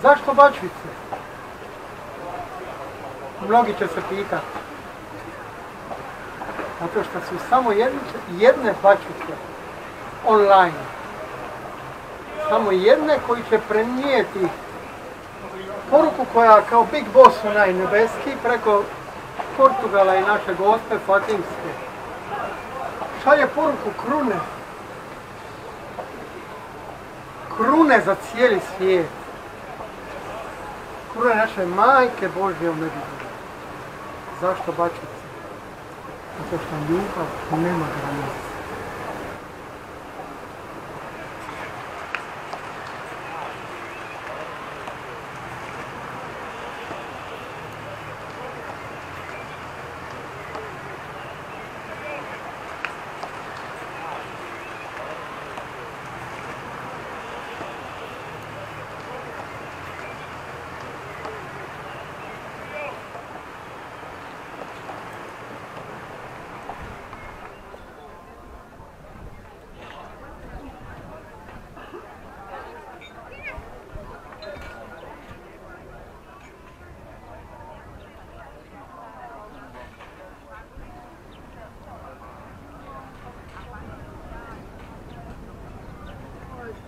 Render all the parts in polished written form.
Zašto bačvice? Mnogi će se pitati. Zato što su samo jedne bačvice online. Samo jedne koji će prenijeti poruku koja kao Big Boss onaj nebeski preko Portugala i naše Gospe Fatimske šalje poruku krune. Krune za cijeli svijet. Krune naše Majke Božje u nebi. Zašto bačvice? Zato što ljubav nema granice.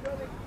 Really?